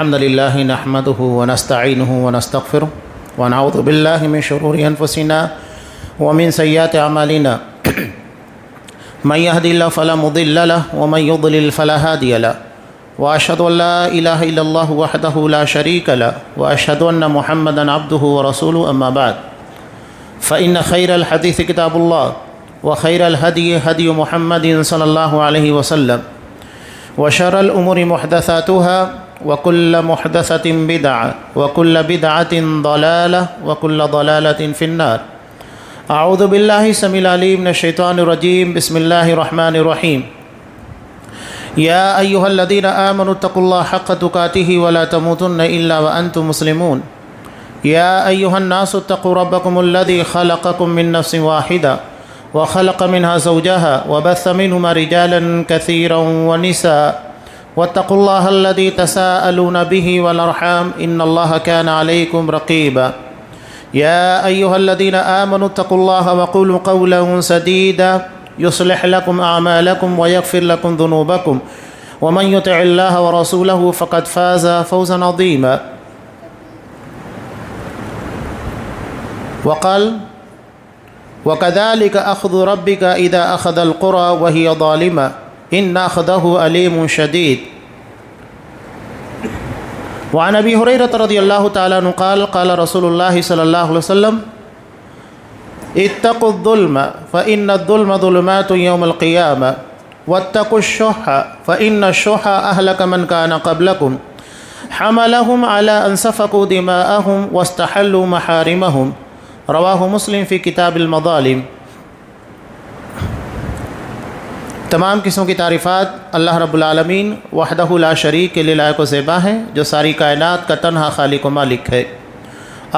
الحمد لله نحمده ونستعينه ونستغفره ونعوذ بالله من شرور أنفسنا ومن سيئات أعمالنا من يهد الله فلا مضل له ومن يضلل فلا هادي له وأشهد أن لا إله إلا الله وحده لا شريك له وأشهد أن محمدا عبده ورسوله أما بعد فإن خير الحديث كتاب الله وخير الهدي هدي محمد صلى الله عليه وسلم وشر الأمور محدثاتها وكل محدثة بدعة وكل بدعة ضلالة وكل ضلالة في النار. أعوذ بالله السميع العليم من الشيطان الرجيم. بسم الله الرحمن الرحيم. يا أيها الذين آمنوا اتقوا الله حق تقاته ولا تموتن إلا وأنتم مسلمون. يا أيها الناس اتقوا ربكم الذي خلقكم من نفس واحدة وخلق منها زوجها وبث منهما رجالا كثيرا ونساء واتقوا الله الذي تساءلون به والأرحام إن الله كان عليكم رقيبا. يا أيها الذين آمنوا اتقوا الله وقولوا قولا سديدا يصلح لكم أعمالكم ويغفر لكم ذنوبكم ومن يطع الله ورسوله فقد فاز فوزا عظيما. وقال وكذلك أخذ ربك إذا أخذ القرى وهي ظالمة إن أخذه أليم شديد. وعن أبي هريرة رضي الله تعالى عنه قال قال رسول الله صلى الله عليه وسلم اتقوا الظلم فإن الظلم ظلمات يوم القيامة واتقوا الشح فإن الشح أهلك من كان قبلكم حملهم على أن سفكوا دماءهم واستحلوا محارمهم. رواہ مسلم فی کتاب المظالم. تمام قسموں کی تعریفات اللہ رب العالمین وحدہ لا شریک کے لیے لائق و زیبا ہیں جو ساری کائنات کا تنہا خالق و مالک ہے،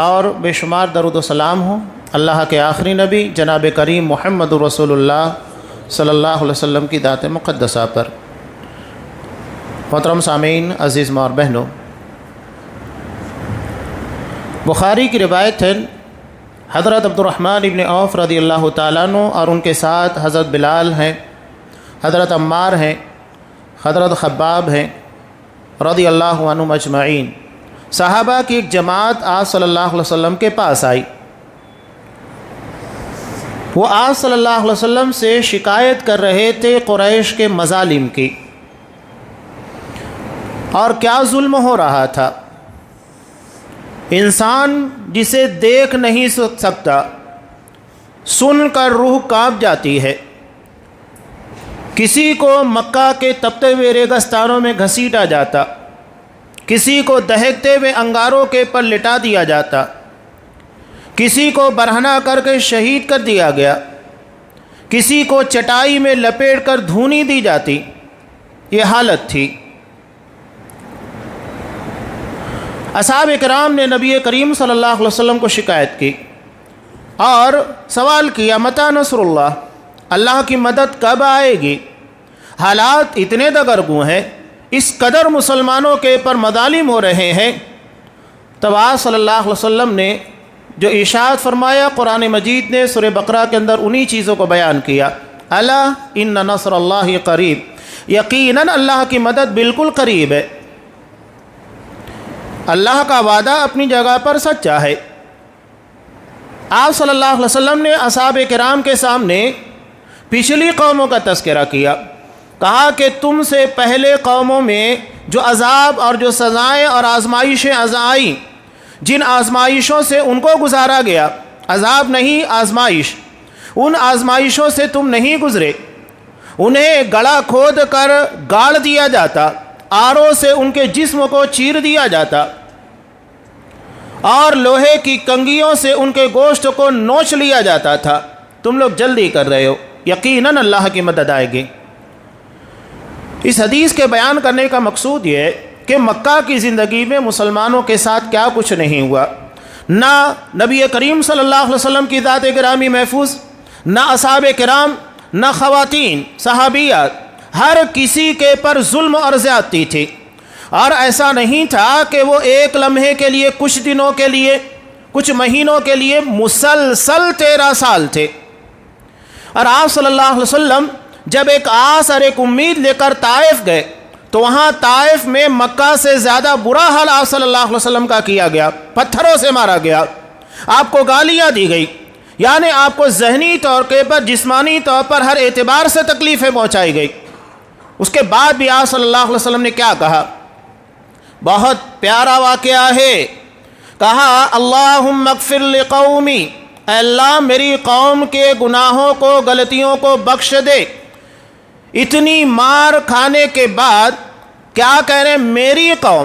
اور بے شمار درود و سلام ہوں اللہ کے آخری نبی جناب کریم محمد رسول اللہ صلی اللہ علیہ وسلم کی ذات مقدسہ پر. محترم سامعین، عزیز ماں اور بہنوں، بخاری کی روایت ہے حضرت عبد الرحمن ابن عوف رضی اللہ تعالیٰ عنہ اور ان کے ساتھ حضرت بلال ہیں، حضرت عمار ہیں، حضرت خباب ہیں رضی اللہ عنہم اجمعین. صحابہ کی ایک جماعت آپ صلی اللہ علیہ وسلم کے پاس آئی. وہ آپ صلی اللہ علیہ وسلم سے شکایت کر رہے تھے قریش کے مظالم کی، اور کیا ظلم ہو رہا تھا. انسان جسے دیکھ نہیں سکتا، سن کر روح کانپ جاتی ہے. کسی کو مکہ کے تپتے ہوئے ریگستانوں میں گھسیٹا جاتا، کسی کو دہکتے ہوئے انگاروں کے پر لٹا دیا جاتا، کسی کو برہنہ کر کے شہید کر دیا گیا، کسی کو چٹائی میں لپیٹ کر دھونی دی جاتی. یہ حالت تھی. اصحاب کرام نے نبی کریم صلی اللہ علیہ وسلم کو شکایت کی اور سوال کیا متی نصر اللہ، اللہ کی مدد کب آئے گی؟ حالات اتنے دگرگوں ہیں، اس قدر مسلمانوں کے پر مظالم ہو رہے ہیں. تب آپ صلی اللہ علیہ وسلم نے جو ارشاد فرمایا قرآن مجید نے سورہ بقرہ کے اندر انہی چیزوں کو بیان کیا. الا ان نصر اللہ قریب، یقیناً اللہ کی مدد بالکل قریب ہے. اللہ کا وعدہ اپنی جگہ پر سچا ہے. آپ صلی اللہ علیہ وسلم نے اصحاب کرام کے سامنے پچھلی قوموں کا تذکرہ کیا. کہا کہ تم سے پہلے قوموں میں جو عذاب اور جو سزائیں اور آزمائشیں آئیں، جن آزمائشوں سے ان کو گزارا گیا، عذاب نہیں آزمائش، ان آزمائشوں سے تم نہیں گزرے. انہیں گڑھا کھود کر گاڑ دیا جاتا، آروں سے ان کے جسم کو چیر دیا جاتا، اور لوہے کی کنگھیوں سے ان کے گوشت کو نوچ لیا جاتا تھا. تم لوگ جلدی کر رہے ہو، یقیناً اللہ کی مدد آئے گی. اس حدیث کے بیان کرنے کا مقصود یہ ہے کہ مکہ کی زندگی میں مسلمانوں کے ساتھ کیا کچھ نہیں ہوا. نہ نبی کریم صلی اللہ علیہ وسلم کی ذات گرامی محفوظ، نہ اصحاب کرام، نہ خواتین صحابیات، ہر کسی کے پر ظلم اور زیادتی تھی. اور ایسا نہیں تھا کہ وہ ایک لمحے کے لیے، کچھ دنوں کے لیے، کچھ مہینوں کے لیے، مسلسل 13 سال تھے. اور آپ صلی اللہ علیہ وسلم جب ایک آس اور ایک امید لے کر طائف گئے تو وہاں طائف میں مکہ سے زیادہ برا حال آپ صلی اللہ علیہ وسلم کا کیا گیا، پتھروں سے مارا گیا، آپ کو گالیاں دی گئی، یعنی آپ کو ذہنی طور پر، جسمانی طور پر ہر اعتبار سے تکلیفیں پہنچائی گئی۔ اس کے بعد بھی آپ صلی اللہ علیہ وسلم نے کیا کہا؟ بہت پیارا واقعہ ہے، کہا اللہم اغفر لقومی، اے اللہ میری قوم کے گناہوں کو، غلطیوں کو بخش دے۔ اتنی مار کھانے کے بعد کیا کہہ رہے ہیں؟ میری قوم،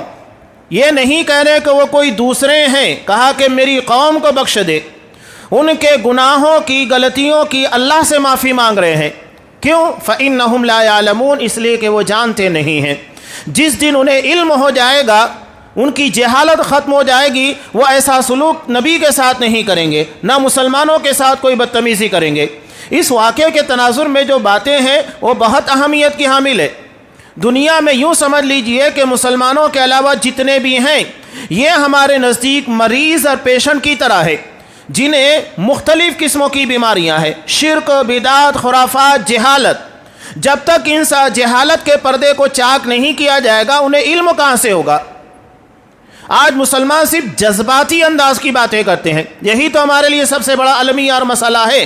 یہ نہیں کہہ رہے کہ وہ کوئی دوسرے ہیں، کہا کہ میری قوم کو بخش دے، ان کے گناہوں کی، غلطیوں کی اللہ سے معافی مانگ رہے ہیں۔ کیوں؟ فَإِنَّهُمْ لَا يَعْلَمُونَ، اس لیے کہ وہ جانتے نہیں ہیں۔ جس دن انہیں علم ہو جائے گا، ان کی جہالت ختم ہو جائے گی، وہ ایسا سلوک نبی کے ساتھ نہیں کریں گے، نہ مسلمانوں کے ساتھ کوئی بدتمیزی کریں گے۔ اس واقعے کے تناظر میں جو باتیں ہیں وہ بہت اہمیت کی حامل ہے۔ دنیا میں یوں سمجھ لیجئے کہ مسلمانوں کے علاوہ جتنے بھی ہیں یہ ہمارے نزدیک مریض اور پیشنٹ کی طرح ہے، جنہیں مختلف قسموں کی بیماریاں ہیں، شرک، بدعت، خرافات، جہالت۔ جب تک ان جہالت کے پردے کو چاک نہیں کیا جائے گا، انہیں علم کہاں سے ہوگا؟ آج مسلمان صرف جذباتی انداز کی باتیں کرتے ہیں، یہی تو ہمارے لیے سب سے بڑا المیہ اور مسئلہ ہے۔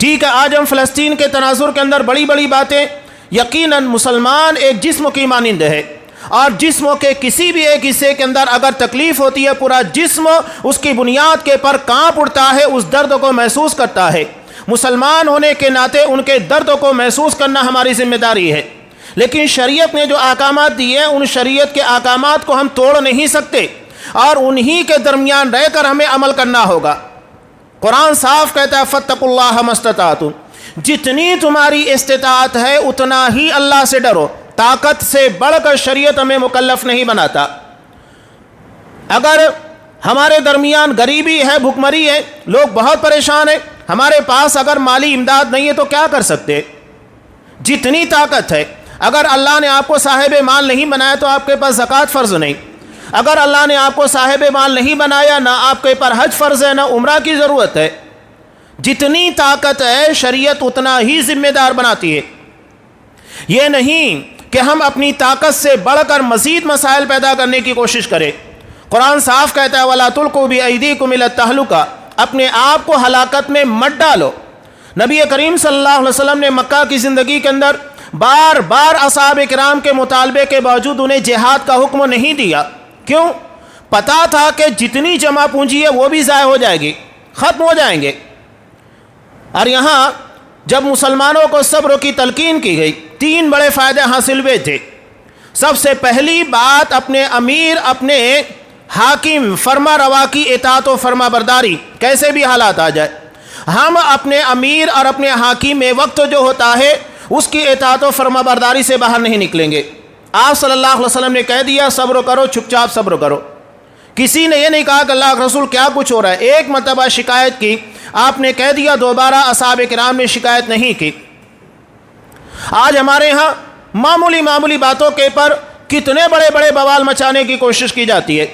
ٹھیک ہے، آج ہم فلسطین کے تناظر کے اندر بڑی بڑی باتیں، یقیناً مسلمان ایک جسم کی مانند ہے، اور جسم کے کسی بھی ایک حصے کے اندر اگر تکلیف ہوتی ہے، پورا جسم اس کی بنیاد کے پر کانپ اٹھتا ہے، اس درد کو محسوس کرتا ہے۔ مسلمان ہونے کے ناطے ان کے درد کو محسوس کرنا ہماری ذمہ داری ہے، لیکن شریعت نے جو احکامات دیے ہیں، ان شریعت کے احکامات کو ہم توڑ نہیں سکتے، اور انہی کے درمیان رہ کر ہمیں عمل کرنا ہوگا۔ قرآن صاف کہتا ہے فَاتَّقُوا اللَّهَ مَا اسْتَطَعْتُمْ، جتنی تمہاری استطاعت ہے اتنا ہی اللہ سے ڈرو۔ طاقت سے بڑھ کر شریعت ہمیں مکلف نہیں بناتا۔ اگر ہمارے درمیان غریبی ہے، بھوکمری ہے، لوگ بہت پریشان ہیں، ہمارے پاس اگر مالی امداد نہیں ہے تو کیا کر سکتے؟ جتنی طاقت ہے، اگر اللہ نے آپ کو صاحب مال نہیں بنایا تو آپ کے پاس زکوٰۃ فرض نہیں، اگر اللہ نے آپ کو صاحب مال نہیں بنایا، نہ آپ کے پر حج فرض ہے، نہ عمرہ کی ضرورت ہے۔ جتنی طاقت ہے شریعت اتنا ہی ذمہ دار بناتی ہے۔ یہ نہیں کہ ہم اپنی طاقت سے بڑھ کر مزید مسائل پیدا کرنے کی کوشش کریں۔ قرآن صاف کہتا ہے وَلَا تُلْقُوا بِأَيْدِيكُمْ إِلَى التَّهْلُكَةِ، اپنے آپ کو ہلاکت میں مت ڈالو۔ نبی کریم صلی اللہ علیہ وسلم نے مکہ کی زندگی کے اندر بار بار اصحاب کرام کے مطالبے کے باوجود انہیں جہاد کا حکم نہیں دیا۔ کیوں؟ پتا تھا کہ جتنی جمع پونجی ہے وہ بھی ضائع ہو جائے گی، ختم ہو جائیں گے۔ اور یہاں جب مسلمانوں کو صبر کی تلقین کی گئی، 3 بڑے فائدے حاصل ہوئے تھے۔ سب سے پہلی بات، اپنے امیر، اپنے حاکم فرما روا کی اطاعت و فرما برداری، کیسے بھی حالات آ جائے ہم اپنے امیر اور اپنے حاکم میں وقت جو ہوتا ہے اس کی اطاعت و فرما برداری سے باہر نہیں نکلیں گے۔ آپ صلی اللہ علیہ وسلم نے کہہ دیا صبر کرو، چپ چاپ صبر کرو۔ کسی نے یہ نہیں کہا کہ اللہ کے رسول کیا کچھ ہو رہا ہے، ایک مرتبہ شکایت کی، آپ نے کہہ دیا، دوبارہ اصحاب کرام نے شکایت نہیں کی۔ آج ہمارے ہاں معمولی باتوں کے پر کتنے بڑے بڑے بوال مچانے کی کوشش کی جاتی ہے۔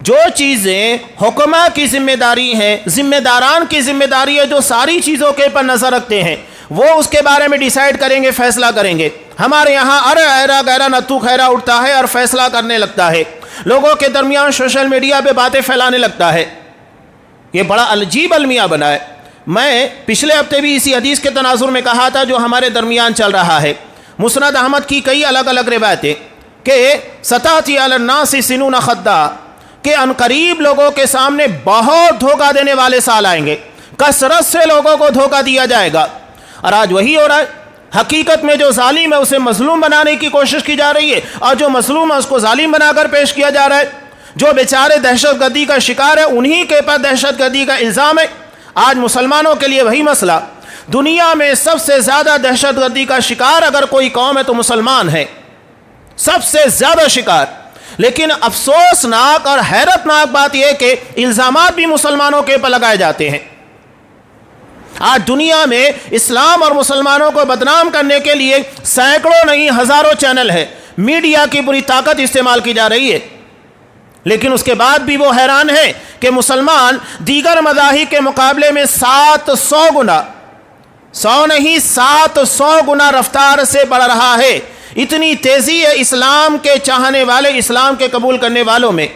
جو چیزیں حکمہ کی ذمہ داری ہیں، ذمہ داران کی ذمہ داری ہے، جو ساری چیزوں کے پر نظر رکھتے ہیں، وہ اس کے بارے میں ڈیسائیڈ کریں گے، فیصلہ کریں گے۔ ہمارے یہاں ارے ایرا گہرا نتو خیرا اٹھتا ہے اور فیصلہ کرنے لگتا ہے، لوگوں کے درمیان سوشل میڈیا پہ باتیں پھیلانے لگتا ہے۔ یہ بڑا عجیب المیہ بنا ہے۔ میں پچھلے ہفتے بھی اسی حدیث کے تناظر میں کہا تھا جو ہمارے درمیان چل رہا ہے، مسند احمد کی کئی الگ الگ روایتیں کہ ستاتی علی الناس سنون خدا، کہ عنقریب لوگوں کے سامنے بہت دھوکہ دینے والے سال آئیں گے، کثرت سے لوگوں کو دھوکہ دیا جائے گا۔ اور آج وہی ہو رہا ہے۔ حقیقت میں جو ظالم ہے اسے مظلوم بنانے کی کوشش کی جا رہی ہے، اور جو مظلوم ہے اس کو ظالم بنا کر پیش کیا جا رہا ہے۔ جو بیچارے دہشت گردی کا شکار ہے انہی کے پر دہشت گردی کا الزام ہے۔ آج مسلمانوں کے لیے وہی مسئلہ، دنیا میں سب سے زیادہ دہشت گردی کا شکار اگر کوئی قوم ہے تو مسلمان ہے، سب سے زیادہ شکار۔ لیکن افسوسناک اور حیرتناک بات یہ کہ الزامات بھی مسلمانوں کے پر لگائے جاتے ہیں۔ آج دنیا میں اسلام اور مسلمانوں کو بدنام کرنے کے لیے سینکڑوں نہیں ہزاروں چینل ہے، میڈیا کی پوری طاقت استعمال کی جا رہی ہے، لیکن اس کے بعد بھی وہ حیران ہے کہ مسلمان دیگر مذاہب کے مقابلے میں 700 گنا، 100 نہیں 700 گنا رفتار سے بڑھ رہا ہے۔ اتنی تیزی ہے اسلام کے چاہنے والے، اسلام کے قبول کرنے والوں میں،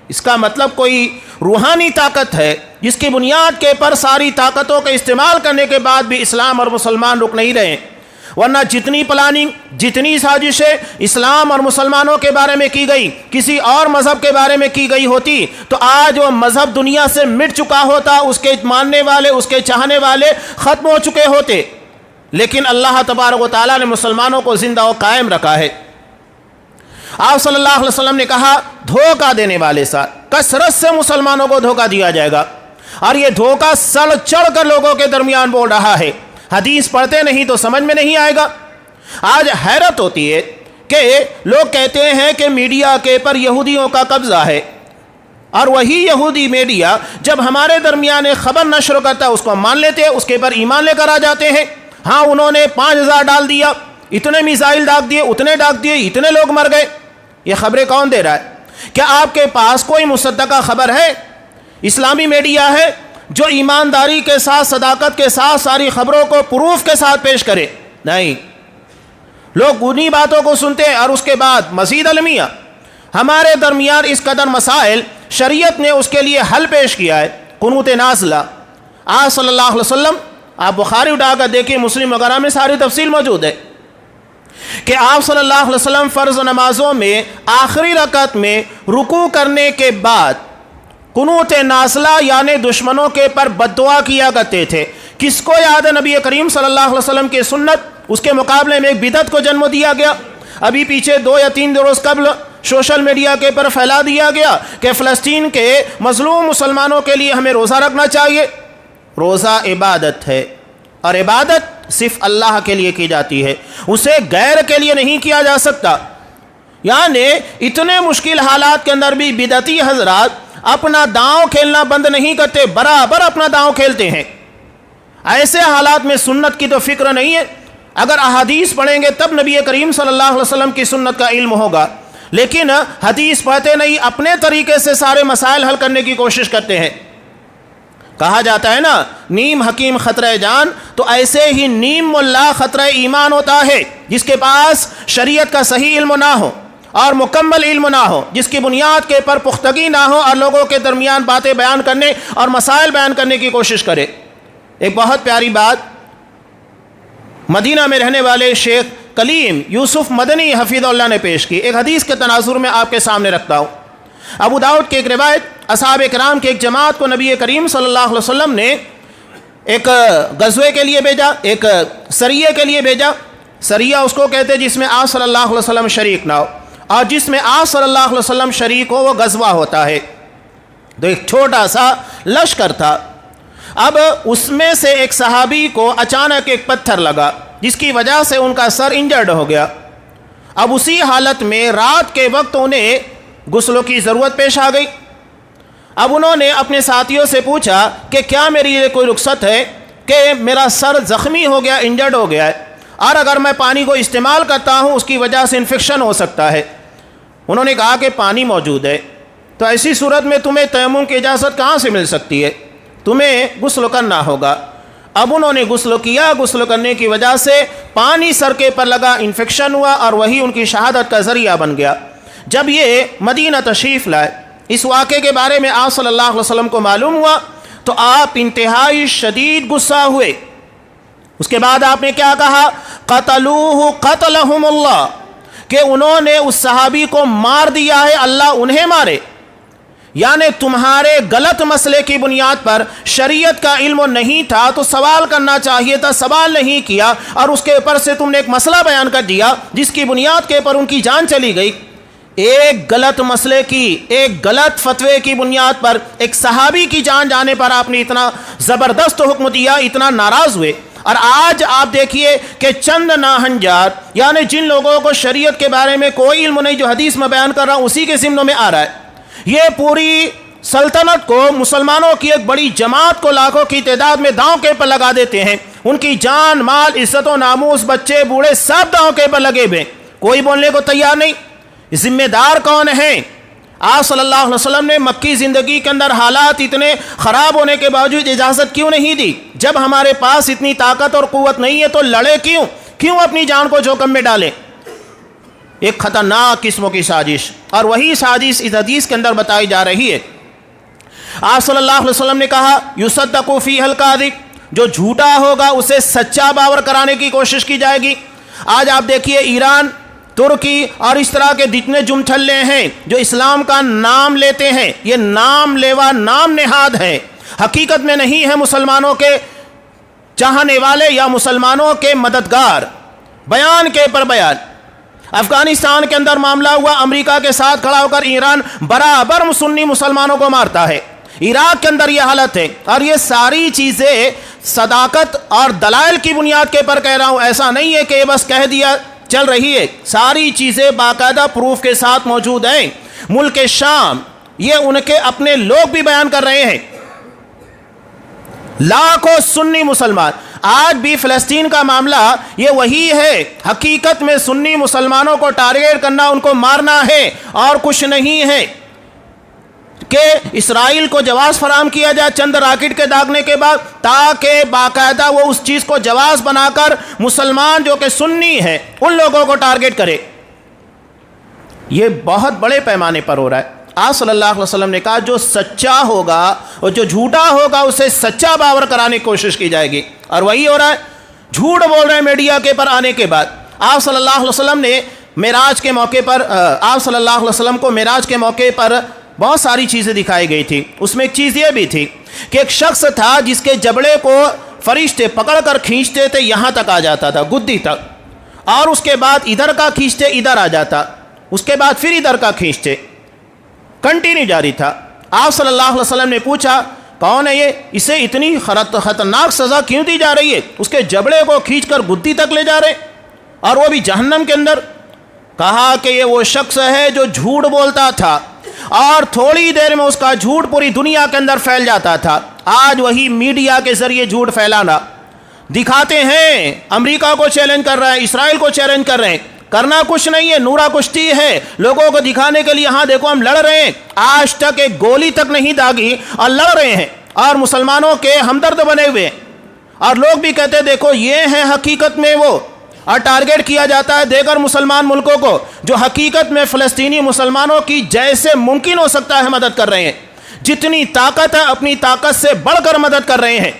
اس کا مطلب کوئی روحانی طاقت ہے جس کی بنیاد کے پر ساری طاقتوں کا استعمال کرنے کے بعد بھی اسلام اور مسلمان رک نہیں رہے، ورنہ جتنی پلاننگ، جتنی سازشیں اسلام اور مسلمانوں کے بارے میں کی گئی، کسی اور مذہب کے بارے میں کی گئی ہوتی تو آج وہ مذہب دنیا سے مٹ چکا ہوتا، اس کے ماننے والے، اس کے چاہنے والے ختم ہو چکے ہوتے، لیکن اللہ تبارک و تعالیٰ نے مسلمانوں کو زندہ و قائم رکھا ہے۔ آپ صلی اللہ علیہ وسلم نے کہا دھوکہ دینے والے ساتھ کثرت سے مسلمانوں کو دھوکہ دیا جائے گا، اور یہ دھوکہ سڑ چڑھ کر لوگوں کے درمیان بول رہا ہے، حدیث پڑھتے نہیں تو سمجھ میں نہیں آئے گا۔ آج حیرت ہوتی ہے کہ لوگ کہتے ہیں کہ میڈیا کے پر یہودیوں کا قبضہ ہے، اور وہی یہودی میڈیا جب ہمارے درمیان ایک خبر نشر کرتا ہے اس کو مان لیتے ہیں، اس کے پر ایمان لے کر آ جاتے ہیں۔ ہاں انہوں نے 5000 ڈال دیا، اتنے میزائل ڈاک دیے، اتنے ڈاک دیے، اتنے لوگ مر گئے، یہ خبریں کون دے رہا ہے؟ کیا آپ کے پاس کوئی مصدقہ خبر ہے؟ اسلامی میڈیا ہے جو ایمانداری کے ساتھ، صداقت کے ساتھ ساری خبروں کو پروف کے ساتھ پیش کرے؟ نہیں، لوگ انہی باتوں کو سنتے ہیں، اور اس کے بعد مزید المیہ۔ ہمارے درمیان اس قدر مسائل، شریعت نے اس کے لیے حل پیش کیا ہے، قنوت نازلہ۔ آج صلی اللہ علیہ وسلم، آپ بخاری اٹھا کر دیکھیں، مسلم وغیرہ میں ساری تفصیل موجود ہے کہ آپ صلی اللہ علیہ وسلم فرض نمازوں میں آخری رکعت میں رکوع کرنے کے بعد قنوت نازلہ یعنی دشمنوں کے پر بد دعا کیا کرتے تھے۔ کس کو یاد ہے نبی کریم صلی اللہ علیہ وسلم کی سنت؟ اس کے مقابلے میں ایک بدعت کو جنم دیا گیا۔ ابھی پیچھے 2 یا 3 روز قبل سوشل میڈیا کے پر پھیلا دیا گیا کہ فلسطین کے مظلوم مسلمانوں کے لیے ہمیں روزہ رکھنا چاہیے۔ روزہ عبادت ہے، اور عبادت صرف اللہ کے لیے کی جاتی ہے، اسے غیر کے لیے نہیں کیا جا سکتا۔ یعنی اتنے مشکل حالات کے اندر بھی بدعتی حضرات اپنا داؤں کھیلنا بند نہیں کرتے، برابر اپنا داؤں کھیلتے ہیں۔ ایسے حالات میں سنت کی تو فکر نہیں ہے۔ اگر احادیث پڑھیں گے تب نبی کریم صلی اللہ علیہ وسلم کی سنت کا علم ہوگا، لیکن حدیث پڑھتے نہیں، اپنے طریقے سے سارے مسائل حل کرنے کی کوشش کرتے ہیں۔ کہا جاتا ہے نا، نیم حکیم خطرہ جان، تو ایسے ہی نیم ملا خطرہ ایمان ہوتا ہے، جس کے پاس شریعت کا صحیح علم نہ ہو اور مکمل علم نہ ہو، جس کی بنیاد کے پر پختگی نہ ہو، اور لوگوں کے درمیان باتیں بیان کرنے اور مسائل بیان کرنے کی کوشش کرے۔ ایک بہت پیاری بات مدینہ میں رہنے والے شیخ کلیم یوسف مدنی حفیظ اللہ نے پیش کی، ایک حدیث کے تناظر میں آپ کے سامنے رکھتا ہوں۔ ابو داؤد کی ایک روایت، اصحاب کرام کی ایک جماعت کو نبی کریم صلی اللہ علیہ وسلم نے ایک غزوے کے لیے بھیجا، ایک سریے کے لیے بھیجا۔ سریہ اس کو کہتے جس میں آپ صلی اللہ علیہ وسلم شریک نہ ہو، اور جس میں آپ صلی اللہ علیہ وسلم شریک ہو وہ غزوہ ہوتا ہے۔ تو ایک چھوٹا سا لشکر تھا۔ اب اس میں سے ایک صحابی کو اچانک ایک پتھر لگا، جس کی وجہ سے ان کا سر انجرڈ ہو گیا۔ اب اسی حالت میں رات کے وقت انہیں غسل کی ضرورت پیش آ گئی۔ اب انہوں نے اپنے ساتھیوں سے پوچھا کہ کیا میری یہ کوئی رخصت ہے کہ میرا سر زخمی ہو گیا، انجرڈ ہو گیا ہے، اور اگر میں پانی کو استعمال کرتا ہوں اس کی وجہ سے انفیکشن ہو سکتا ہے۔ انہوں نے کہا کہ پانی موجود ہے، تو ایسی صورت میں تمہیں تیمم کی اجازت کہاں سے مل سکتی ہے؟ تمہیں غسل کرنا ہوگا۔ اب انہوں نے غسل کیا، غسل کرنے کی وجہ سے پانی سر کے پر لگا، انفیکشن ہوا، اور وہی ان کی شہادت کا ذریعہ بن گیا۔ جب یہ مدینہ تشریف لائے، اس واقعے کے بارے میں آپ صلی اللہ علیہ وسلم کو معلوم ہوا تو آپ انتہائی شدید غصہ ہوئے۔ اس کے بعد آپ نے کیا کہا؟ قتلوہ قتلہم اللہ، کہ انہوں نے اس صحابی کو مار دیا ہے، اللہ انہیں مارے۔ یعنی تمہارے غلط مسئلے کی بنیاد پر شریعت کا علم نہیں تھا تو سوال کرنا چاہیے تھا، سوال نہیں کیا، اور اس کے اوپر سے تم نے ایک مسئلہ بیان کر دیا جس کی بنیاد کے پر ان کی جان چلی گئی۔ ایک غلط مسئلے کی، ایک غلط فتوے کی بنیاد پر ایک صحابی کی جان جانے پر آپ نے اتنا زبردست حکم دیا، اتنا ناراض ہوئے۔ اور آج آپ دیکھیے کہ چند ناہنجار، یعنی جن لوگوں کو شریعت کے بارے میں کوئی علم نہیں، جو حدیث میں بیان کر رہا ہوں اسی کے ضمن میں آ رہا ہے، یہ پوری سلطنت کو، مسلمانوں کی ایک بڑی جماعت کو لاکھوں کی تعداد میں داؤں کے پر لگا دیتے ہیں۔ ان کی جان، مال، عزت و ناموس، بچے بوڑھے سب داؤں کے پر لگے ہوئے، کوئی بولنے کو تیار نہیں۔ ذمہ دار کون ہیں؟ آپ صلی اللہ علیہ وسلم نے مکی زندگی کے اندر حالات اتنے خراب ہونے کے باوجود اجازت کیوں نہیں دی؟ جب ہمارے پاس اتنی طاقت اور قوت نہیں ہے تو لڑے کیوں اپنی جان کو جوخم میں ڈالیں؟ ایک خطرناک قسموں کی سازش، اور وہی سازش اس حدیث کے اندر بتائی جا رہی ہے۔ آپ صلی اللہ علیہ وسلم نے کہا یصدق فیہ الکاذب، جو جھوٹا ہوگا اسے سچا باور کرانے کی کوشش کی جائے گی۔ آج آپ دیکھیے ایران، ترکی اور اس طرح کے جتنے جمٹھلے ہیں جو اسلام کا نام لیتے ہیں، یہ نام لیوا نام نہاد ہیں، حقیقت میں نہیں ہے مسلمانوں کے چاہنے والے یا مسلمانوں کے مددگار، بیان کے پر بیان۔ افغانستان کے اندر معاملہ ہوا، امریکہ کے ساتھ کھڑا ہو کر ایران برابر سنی مسلمانوں کو مارتا ہے۔ عراق کے اندر یہ حالت ہے، اور یہ ساری چیزیں صداقت اور دلائل کی بنیاد کے پر کہہ رہا ہوں، ایسا نہیں ہے کہ یہ بس کہہ دیا چل رہی ہے، ساری چیزیں باقاعدہ پروف کے ساتھ موجود ہیں۔ ملک شام یہ ان کے اپنے لوگ بھی بیان کر رہے ہیں، لاکھوں سنی مسلمان۔ آج بھی فلسطین کا معاملہ یہ وہی ہے، حقیقت میں سنی مسلمانوں کو ٹارگیٹ کرنا، ان کو مارنا ہے اور کچھ نہیں ہے، کہ اسرائیل کو جواز فراہم کیا جائے چند راکٹ کے داغنے کے بعد، تاکہ باقاعدہ وہ اس چیز کو جواز بنا کر مسلمان جو کہ سنی ہیں ان لوگوں کو ٹارگیٹ کرے۔ یہ بہت بڑے پیمانے پر ہو رہا ہے۔ آپ صلی اللہ علیہ وسلم نے کہا جو سچا ہوگا اور جو جھوٹا ہوگا اسے سچا باور کرانے کی کوشش کی جائے گی، اور وہی ہو رہا ہے۔ جھوٹ بول رہے ہیں میڈیا کے پر آنے کے بعد۔ آپ صلی اللہ علیہ وسلم نے معراج کے موقع پر، آپ صلی اللہ علیہ وسلم کو معراج کے موقع پر بہت ساری چیزیں دکھائی گئی تھی، اس میں ایک چیز یہ بھی تھی کہ ایک شخص تھا جس کے جبڑے کو فرشتے پکڑ کر کھینچتے تھے، یہاں تک آ جاتا تھا، گدی تک، اور اس کے بعد ادھر کا کھینچتے ادھر آ جاتا، اس کے بعد پھر ادھر کا کھینچتے، کنٹینیو جاری تھا۔ آپ صلی اللہ علیہ وسلم نے پوچھا کون ہے یہ، اسے اتنی خطرناک سزا کیوں دی جا رہی ہے، اس کے جبڑے کو کھینچ کر گدی تک لے جا رہے اور وہ بھی جہنم کے اندر۔ کہا کہ یہ وہ شخص ہے جو جھوٹ بولتا تھا، اور تھوڑی دیر میں اس کا جھوٹ پوری دنیا کے اندر پھیل جاتا تھا۔ آج وہی میڈیا کے ذریعے جھوٹ پھیلانا دکھاتے ہیں، امریکہ کو چیلنج کر رہے ہیں، اسرائیل کو چیلنج کر رہے ہیں، کرنا کچھ نہیں ہے، نورا کشتی ہے، لوگوں کو دکھانے کے لیے ہاں دیکھو ہم لڑ رہے ہیں، آج تک ایک گولی تک نہیں داغی اور لڑ رہے ہیں، اور مسلمانوں کے ہمدرد بنے ہوئے ہیں، اور لوگ بھی کہتے ہیں دیکھو یہ ہے حقیقت میں وہ، اور ٹارگیٹ کیا جاتا ہے دیگر مسلمان ملکوں کو جو حقیقت میں فلسطینی مسلمانوں کی جیسے ممکن ہو سکتا ہے مدد کر رہے ہیں، جتنی طاقت ہے اپنی طاقت سے بڑھ کر مدد کر رہے ہیں۔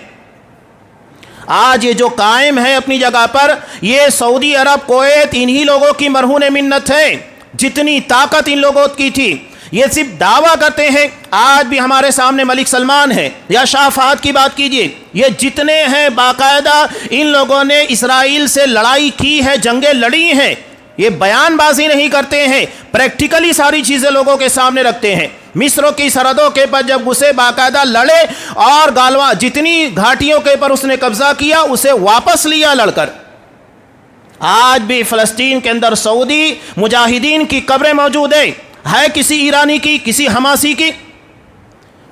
آج یہ جو قائم ہے اپنی جگہ پر، یہ سعودی عرب، کویت، انہی لوگوں کی مرہون منت ہے، جتنی طاقت ان لوگوں کی تھی یہ صرف دعویٰ کرتے ہیں۔ آج بھی ہمارے سامنے ملک سلمان ہے یا شاہ فہد کی بات کیجئے، یہ جتنے ہیں باقاعدہ ان لوگوں نے اسرائیل سے لڑائی کی ہے، جنگیں لڑی ہیں، یہ بیان بازی نہیں کرتے ہیں، پریکٹیکلی ساری چیزیں لوگوں کے سامنے رکھتے ہیں۔ مصر کی سرحدوں کے پر جب اسے باقاعدہ لڑے اور گالوا جتنی گھاٹیوں کے پر اس نے قبضہ کیا اسے واپس لیا لڑ کر۔ آج بھی فلسطین کے اندر سعودی مجاہدین کی قبریں موجود ہیں، ہے کسی ایرانی کی، کسی حماسی کی،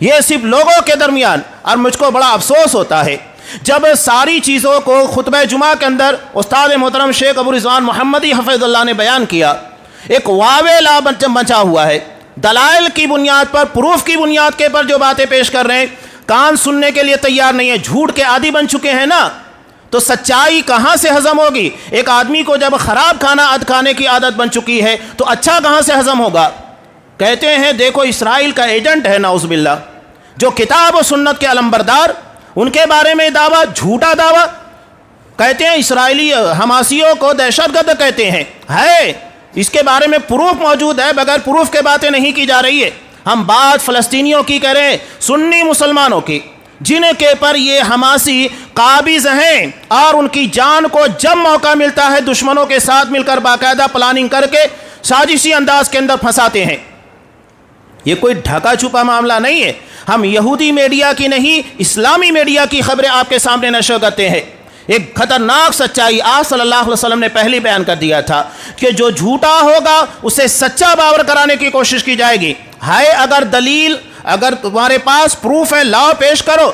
یہ صرف لوگوں کے درمیان۔ اور مجھ کو بڑا افسوس ہوتا ہے جب ساری چیزوں کو خطبہ جمعہ کے اندر استاد محترم شیخ ابو رضوان محمدی حفظ اللہ نے بیان کیا، ایک واویلا بچا ہوا ہے، دلائل کی بنیاد پر، پروف کی بنیاد کے پر جو باتیں پیش کر رہے ہیں، کان سننے کے لیے تیار نہیں ہے، جھوٹ کے عادی بن چکے ہیں نا، تو سچائی کہاں سے ہضم ہوگی؟ ایک آدمی کو جب خراب کھانا کھانے کی عادت بن چکی ہے تو اچھا کہاں سے ہضم ہوگا؟ کہتے ہیں دیکھو اسرائیل کا ایجنٹ ہے نعوذ باللہ، جو کتاب و سنت کے علمبردار، ان کے بارے میں دعویٰ، جھوٹا دعویٰ، کہتے ہیں اسرائیلی حماسیوں کو دہشت گرد کہتے ہیں، ہے اس کے بارے میں پروف موجود ہے، بغیر پروف کے باتیں نہیں کی جا رہی ہے۔ ہم بات فلسطینیوں کی کہہ رہے ہیں، سنی مسلمانوں کی، جن کے پر یہ حماسی قابض ہیں، اور ان کی جان کو جب موقع ملتا ہے دشمنوں کے ساتھ مل کر باقاعدہ پلاننگ کر کے سازشی انداز کے اندر پھنساتے ہیں۔ یہ کوئی ڈھکا چھپا معاملہ نہیں ہے، ہم یہودی میڈیا کی نہیں، اسلامی میڈیا کی خبریں آپ کے سامنے نشر کرتے ہیں۔ ایک خطرناک سچائی آپ صلی اللہ علیہ وسلم نے پہلے بیان کر دیا تھا کہ جو جھوٹا ہوگا اسے سچا باور کرانے کی کوشش کی جائے گی، ہے اگر دلیل، اگر تمہارے پاس پروف ہے لاؤ پیش کرو۔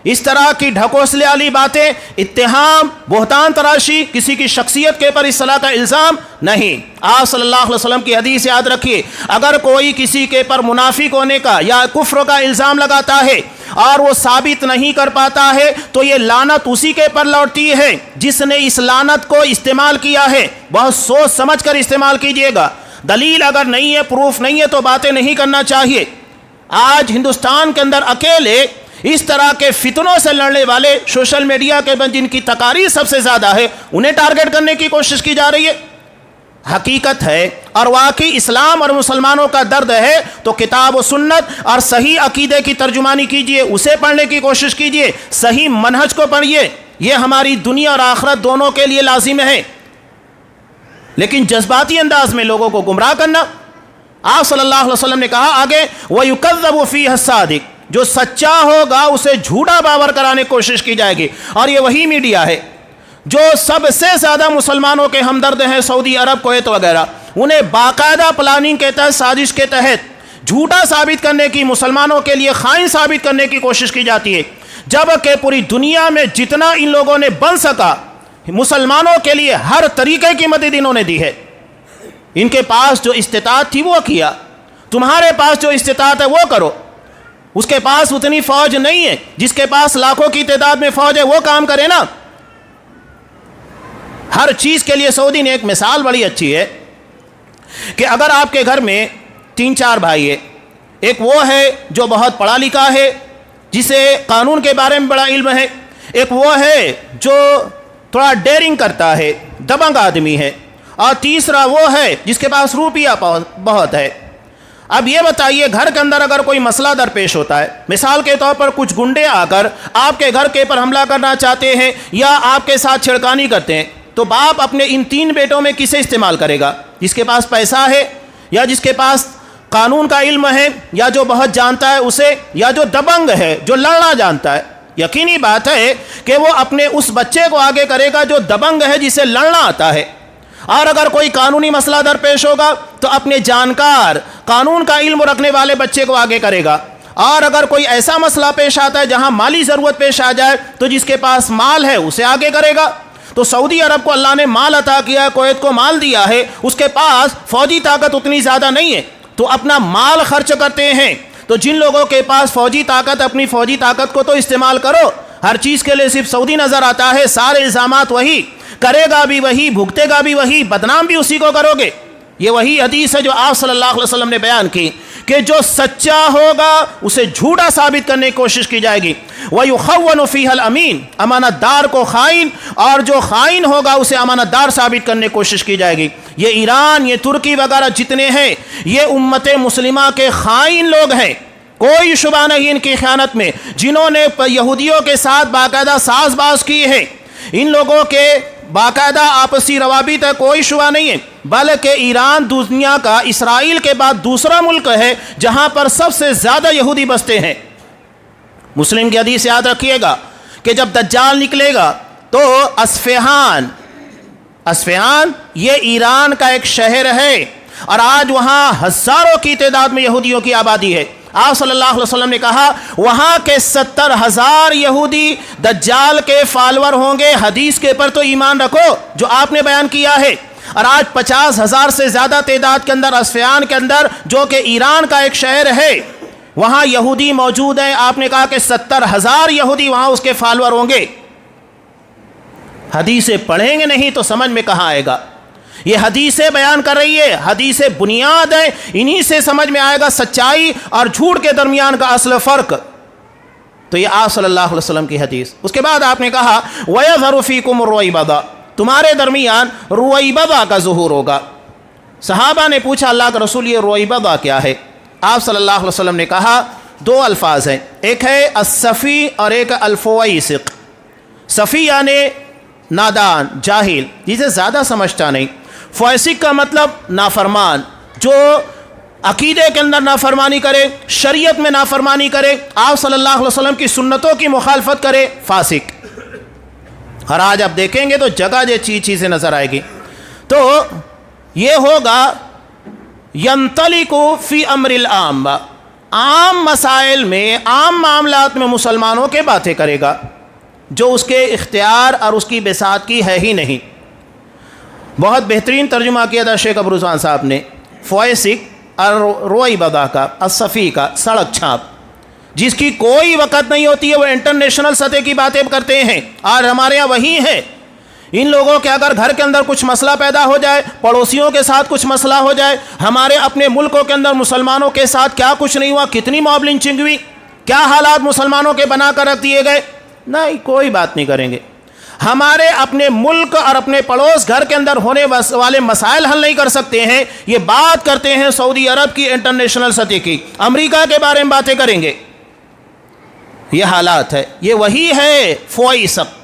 اس طرح کی ڈھکوسلے والی باتیں، اتہام، بہتان تراشی، کسی کی شخصیت کے پر اس طرح کا الزام نہیں۔ آپ صلی اللہ علیہ وسلم کی حدیث یاد رکھیے، اگر کوئی کسی کے پر منافق ہونے کا یا کفر کا الزام لگاتا ہے اور وہ ثابت نہیں کر پاتا ہے تو یہ لعنت اسی کے پر لوٹتی ہے جس نے اس لعنت کو استعمال کیا ہے۔ بہت سوچ سمجھ کر استعمال کیجئے گا، دلیل اگر نہیں ہے، پروف نہیں ہے تو باتیں نہیں کرنا چاہیے۔ آج ہندوستان کے اندر اکیلے اس طرح کے فتنوں سے لڑنے والے سوشل میڈیا کے جن کی تقاریر سب سے زیادہ ہے، انہیں ٹارگٹ کرنے کی کوشش کی جا رہی ہے۔ حقیقت ہے اور واقعی اسلام اور مسلمانوں کا درد ہے تو کتاب و سنت اور صحیح عقیدے کی ترجمانی کیجئے، اسے پڑھنے کی کوشش کیجئے، صحیح منہج کو پڑھیے، یہ ہماری دنیا اور آخرت دونوں کے لیے لازم ہے۔ لیکن جذباتی انداز میں لوگوں کو گمراہ کرنا، آپ صلی اللہ علیہ وسلم نے کہا آگے وَيُكَذَّبُ فِيهَا الصَّادِقُ، جو سچا ہوگا اسے جھوٹا باور کرانے کی کوشش کی جائے گی۔ اور یہ وہی میڈیا ہے جو سب سے زیادہ مسلمانوں کے ہمدرد ہیں، سعودی عرب، کویت وغیرہ، انہیں باقاعدہ پلاننگ کے تحت، سازش کے تحت جھوٹا ثابت کرنے کی، مسلمانوں کے لیے خائن ثابت کرنے کی کوشش کی جاتی ہے، جبکہ پوری دنیا میں جتنا ان لوگوں نے بن سکا مسلمانوں کے لیے ہر طریقے کی مدد انہوں نے دی ہے۔ ان کے پاس جو استطاعت تھی وہ کیا، تمہارے پاس جو استطاعت ہے وہ کرو۔ اس کے پاس اتنی فوج نہیں ہے، جس کے پاس لاکھوں کی تعداد میں فوج ہے وہ کام کرے نا۔ ہر چیز کے لیے سعودی نے ایک مثال بڑی اچھی ہے کہ اگر آپ کے گھر میں 3-4 بھائی ہے، ایک وہ ہے جو بہت پڑھا لکھا ہے، جسے قانون کے بارے میں بڑا علم ہے، ایک وہ ہے جو تھوڑا ڈیرنگ کرتا ہے، دبنگ آدمی ہے، اور تیسرا وہ ہے جس کے پاس روپیہ بہت ہے۔ اب یہ بتائیے گھر کے اندر اگر کوئی مسئلہ درپیش ہوتا ہے، مثال کے طور پر کچھ گنڈے آ کر آپ کے گھر کے پر حملہ کرنا چاہتے ہیں یا آپ کے ساتھ چھڑکانی کرتے ہیں، تو باپ اپنے ان 3 بیٹوں میں کسے استعمال کرے گا؟ جس کے پاس پیسہ ہے، یا جس کے پاس قانون کا علم ہے، یا جو بہت جانتا ہے اسے، یا جو دبنگ ہے، جو لڑنا جانتا ہے۔ یقینی بات ہے کہ وہ اپنے اس بچے کو آگے کرے گا جو دبنگ ہے، جسے لڑنا آتا ہے۔ اور اگر کوئی قانونی مسئلہ درپیش ہوگا تو اپنے جانکار، قانون کا علم رکھنے والے بچے کو آگے کرے گا۔ اور اگر کوئی ایسا مسئلہ پیش آتا ہے جہاں مالی ضرورت پیش آ جائے تو جس کے پاس مال ہے اسے آگے کرے گا۔ تو سعودی عرب کو اللہ نے مال عطا کیا ہے، کویت کو مال دیا ہے، اس کے پاس فوجی طاقت اتنی زیادہ نہیں ہے تو اپنا مال خرچ کرتے ہیں۔ تو جن لوگوں کے پاس فوجی طاقت، اپنی فوجی طاقت کو تو استعمال کرو۔ ہر چیز کے لیے صرف سعودی نظر آتا ہے، سارے الزامات وہی، کرے گا بھی وہی، بھگتے گا بھی وہی، بدنام بھی اسی کو کرو گے۔ یہ وہی حدیث ہے جو آپ صلی اللہ علیہ وسلم نے بیان کی کہ جو سچا ہوگا اسے جھوٹا ثابت کرنے کی کوشش کی جائے گی۔ وَيُخَوَّنُ فِيهَا الْأَمِينَ، امانت دار کو خائن، اور جو خائن ہوگا اسے امانت دار ثابت کرنے کی کوشش کی جائے گی۔ یہ ایران، یہ ترکی وغیرہ جتنے ہیں، یہ امت مسلمہ کے خائن لوگ ہیں، کوئی شبہ نہیں ان کی خیانت میں، جنہوں نے یہودیوں کے ساتھ باقاعدہ ساز باز کی ہے۔ ان لوگوں کے باقاعدہ آپسی روابط ہے، کوئی شبہ نہیں ہے، بلکہ ایران دنیا کا اسرائیل کے بعد دوسرا ملک ہے جہاں پر سب سے زیادہ یہودی بستے ہیں۔ مسلم کی حدیث یاد رکھیے گا کہ جب دجال نکلے گا تو اصفہان یہ ایران کا ایک شہر ہے، اور آج وہاں ہزاروں کی تعداد میں یہودیوں کی آبادی ہے۔ آپ صلی اللہ علیہ وسلم نے کہا وہاں کے 70,000 یہودی دجال کے فالور ہوں گے۔ حدیث کے پر تو ایمان رکھو جو آپ نے بیان کیا ہے۔ اور آج 50,000 سے زیادہ تعداد کے اندر اصفہان کے اندر، جو کہ ایران کا ایک شہر ہے، وہاں یہودی موجود ہیں۔ آپ نے کہا کہ 70,000 یہودی وہاں اس کے فالور ہوں گے۔ حدیثیں پڑھیں گے نہیں تو سمجھ میں کہاں آئے گا؟ یہ حدیثیں بیان کر رہی ہے، حدیثیں بنیاد ہے، انہی سے سمجھ میں آئے گا سچائی اور جھوٹ کے درمیان کا اصل فرق۔ تو یہ آپ صلی اللہ علیہ وسلم کی حدیث۔ اس کے بعد آپ نے کہا وَيَظْهَرُ فِيكُمُ الرُّوَيْبَضَةُ، تمہارے درمیان رویبضہ کا ظہور ہوگا۔ صحابہ نے پوچھا اللہ کا رسول یہ رویبضہ کیا ہے؟ آپ صلی اللہ علیہ وسلم نے کہا 2 الفاظ ہیں، ایک ہے الصفی اور ایک الفویسق۔ صفی یعنی نادان، جاہل، جسے زیادہ سمجھتا نہیں۔ فویسق کا مطلب نافرمان، جو عقیدے کے اندر نافرمانی کرے، شریعت میں نافرمانی کرے، آپ صلی اللہ علیہ وسلم کی سنتوں کی مخالفت کرے، فاسق۔ اور آج آپ دیکھیں گے تو جگہ جگہ چیزیں نظر آئے گی۔ تو یہ ہوگا ینطلق فی امر العام، عام مسائل میں، عام معاملات میں مسلمانوں کے باتیں کرے گا جو اس کے اختیار اور اس کی بساط کی ہے ہی نہیں۔ بہت بہترین ترجمہ کیا تھا شیخ ابو رضوان صاحب نے، فویسق اور رویبضہ کا، الصفی کا، سڑک چھاپ۔ جس کی کوئی وقت نہیں ہوتی ہے وہ انٹرنیشنل سطح کی باتیں کرتے ہیں. آج ہمارے یہاں وہی ہے. ان لوگوں کے اگر گھر کے اندر کچھ مسئلہ پیدا ہو جائے, پڑوسیوں کے ساتھ کچھ مسئلہ ہو جائے, ہمارے اپنے ملکوں کے اندر مسلمانوں کے ساتھ کیا کچھ نہیں ہوا, کتنی موب لنچنگ ہوئی, کیا حالات مسلمانوں کے بنا کر رکھ دیے گئے, نہیں کوئی بات نہیں کریں گے. ہمارے اپنے ملک اور اپنے پڑوس گھر کے اندر ہونے والے مسائل حل نہیں کر سکتے ہیں, یہ بات کرتے ہیں سعودی عرب کی انٹرنیشنل سطح کی, امریکہ کے بارے میں باتیں کریں گے. یہ حالات ہے. یہ وہی ہے فوائسق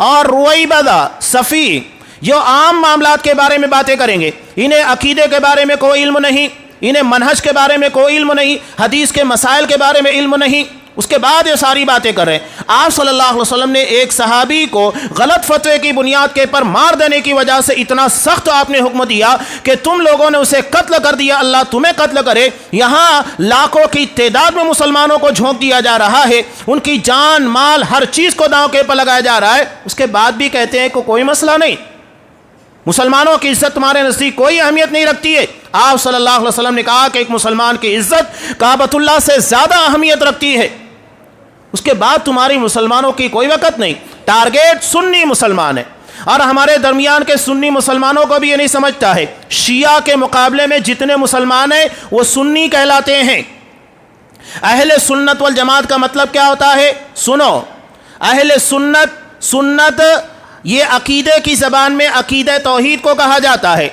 اور رویبدہ صفی جو عام معاملات کے بارے میں باتیں کریں گے. انہیں عقیدے کے بارے میں کوئی علم نہیں, انہیں منہج کے بارے میں کوئی علم نہیں, حدیث کے مسائل کے بارے میں علم نہیں, اس کے بعد یہ ساری باتیں کر رہے ہیں. آپ صلی اللہ علیہ وسلم نے ایک صحابی کو غلط فتوے کی بنیاد کے پر مار دینے کی وجہ سے اتنا سخت آپ نے حکم دیا کہ تم لوگوں نے اسے قتل کر دیا, اللہ تمہیں قتل کرے. یہاں لاکھوں کی تعداد میں مسلمانوں کو جھونک دیا جا رہا ہے, ان کی جان مال ہر چیز کو داؤں کے پر لگایا جا رہا ہے. اس کے بعد بھی کہتے ہیں کہ کوئی مسئلہ نہیں, مسلمانوں کی عزت تمہارے نزدیک کوئی اہمیت نہیں رکھتی ہے. آپ صلی اللہ علیہ وسلم نے کہا کہ ایک مسلمان کی عزت کعبۃ اللہ سے زیادہ اہمیت رکھتی ہے. اس کے بعد تمہاری مسلمانوں کی کوئی وقت نہیں. ٹارگیٹ سنی مسلمان ہے, اور ہمارے درمیان کے سنی مسلمانوں کو بھی یہ نہیں سمجھتا ہے. شیعہ کے مقابلے میں جتنے مسلمان ہیں وہ سنی کہلاتے ہیں. اہل سنت والجماعت کا مطلب کیا ہوتا ہے؟ سنو, اہل سنت یہ عقیدے کی زبان میں عقیدہ توحید کو کہا جاتا ہے,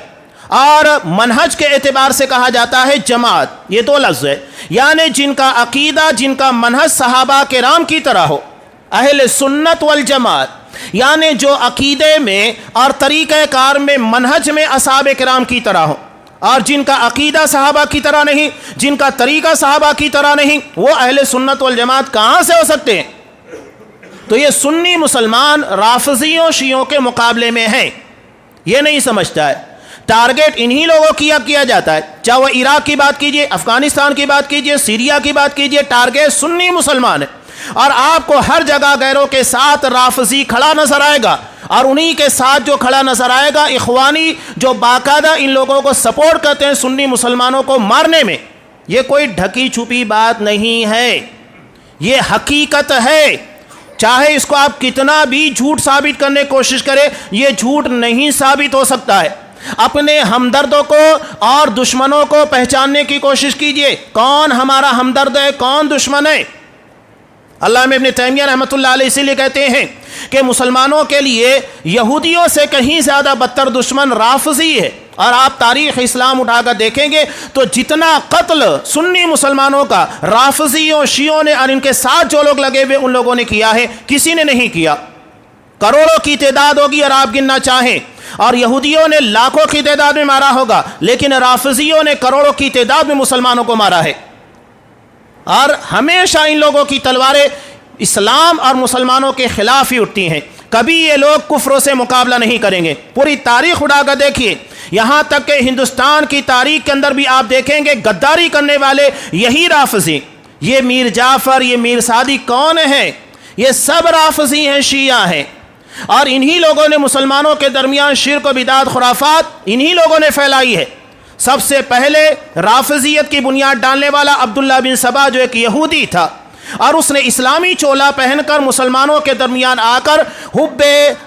اور منہج کے اعتبار سے کہا جاتا ہے جماعت. یہ دو لفظ ہے, یعنی جن کا عقیدہ جن کا منہج صحابہ کرام کی طرح ہو. اہل سنت والجماعت یعنی جو عقیدے میں اور طریقہ کار میں منہج میں اصحاب کرام کی طرح ہو, اور جن کا عقیدہ صحابہ کی طرح نہیں, جن کا طریقہ صحابہ کی طرح نہیں, وہ اہل سنت والجماعت کہاں سے ہو سکتے ہیں؟ تو یہ سنی مسلمان رافضیوں شیعوں کے مقابلے میں ہیں. یہ نہیں سمجھتا ہے. ٹارگیٹ انہی لوگوں کی اب کیا جاتا ہے, چاہے وہ عراق کی بات کیجئے, افغانستان کی بات کیجئے, سیریا کی بات کیجئے, ٹارگیٹ سنی مسلمان ہے. اور آپ کو ہر جگہ غیروں کے ساتھ رافضی کھڑا نظر آئے گا, اور انہی کے ساتھ جو کھڑا نظر آئے گا اخوانی جو باقاعدہ ان لوگوں کو سپورٹ کرتے ہیں سنی مسلمانوں کو مارنے میں. یہ کوئی ڈھکی چھپی بات نہیں ہے, یہ حقیقت ہے. چاہے اس کو آپ کتنا بھی جھوٹ ثابت کرنے کی کوشش کریں, یہ جھوٹ نہیں ثابت ہو سکتا ہے. اپنے ہمدردوں کو اور دشمنوں کو پہچاننے کی کوشش کیجئے, کون ہمارا ہمدرد ہے, کون دشمن ہے. علامہ ابن تیمیہ رحمۃ اللہ علیہ اسی لیے کہتے ہیں کہ مسلمانوں کے لیے یہودیوں سے کہیں زیادہ بدتر دشمن رافضی ہے. اور آپ تاریخ اسلام اٹھا کر دیکھیں گے تو جتنا قتل سنی مسلمانوں کا رافضیوں شیعوں نے اور ان کے ساتھ جو لوگ لگے ہوئے ان لوگوں نے کیا ہے, کسی نے نہیں کیا. کروڑوں کی تعداد ہوگی اور آپ گننا چاہیں, اور یہودیوں نے لاکھوں کی تعداد میں مارا ہوگا, لیکن رافضیوں نے کروڑوں کی تعداد میں مسلمانوں کو مارا ہے. اور ہمیشہ ان لوگوں کی تلواریں اسلام اور مسلمانوں کے خلاف ہی اٹھتی ہیں. کبھی یہ لوگ کفروں سے مقابلہ نہیں کریں گے. پوری تاریخ اٹھا کر دیکھیے, یہاں تک کہ ہندوستان کی تاریخ کے اندر بھی آپ دیکھیں گے غداری کرنے والے یہی رافضی. یہ میر جعفر, یہ میر سعدی کون ہیں؟ یہ سب رافضی ہیں, شیعہ ہیں. اور انہی لوگوں نے مسلمانوں کے درمیان شرک و بدعت خرافات انہی لوگوں نے پھیلائی ہے. سب سے پہلے رافضیت کی بنیاد ڈالنے والا عبداللہ بن سبا جو ایک یہودی تھا, اور اس نے اسلامی چولا پہن کر مسلمانوں کے درمیان آ کر حب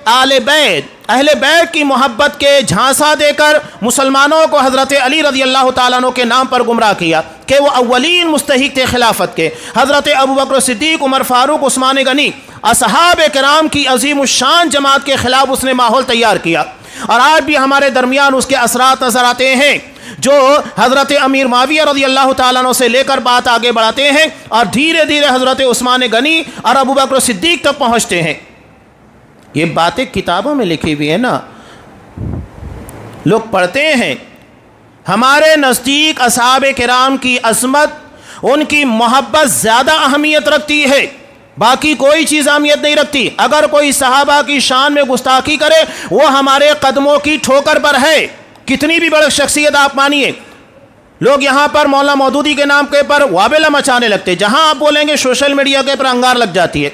آل بیت, اہل بیت کی محبت کے جھانسا دے کر مسلمانوں کو حضرت علی رضی اللہ تعالیٰ عنہ کے نام پر گمراہ کیا کہ وہ اولین مستحق تھے خلافت کے. حضرت ابوبکر صدیق, عمر فاروق, عثمان غنی, اصحاب کرام کی عظیم الشان جماعت کے خلاف اس نے ماحول تیار کیا. اور آج بھی ہمارے درمیان اس کے اثرات نظر آتے ہیں, جو حضرت امیر معاویہ رضی اللہ تعالیٰ عنہ سے لے کر بات آگے بڑھاتے ہیں, اور دھیرے دھیرے حضرت عثمان غنی اور ابوبکر صدیق تک پہنچتے ہیں. یہ باتیں کتابوں میں لکھی ہوئی ہیں نا, لوگ پڑھتے ہیں. ہمارے نزدیک اصحاب کرام کی عظمت, ان کی محبت زیادہ اہمیت رکھتی ہے, باقی کوئی چیز اہمیت نہیں رکھتی. اگر کوئی صحابہ کی شان میں گستاخی کرے وہ ہمارے قدموں کی ٹھوکر پر ہے, کتنی بھی بڑی شخصیت آپ مانیے. لوگ یہاں پر مولانا مودودی کے نام کے پر وابلہ مچانے لگتے, جہاں آپ بولیں گے سوشل میڈیا کے پر انگار لگ جاتی ہے.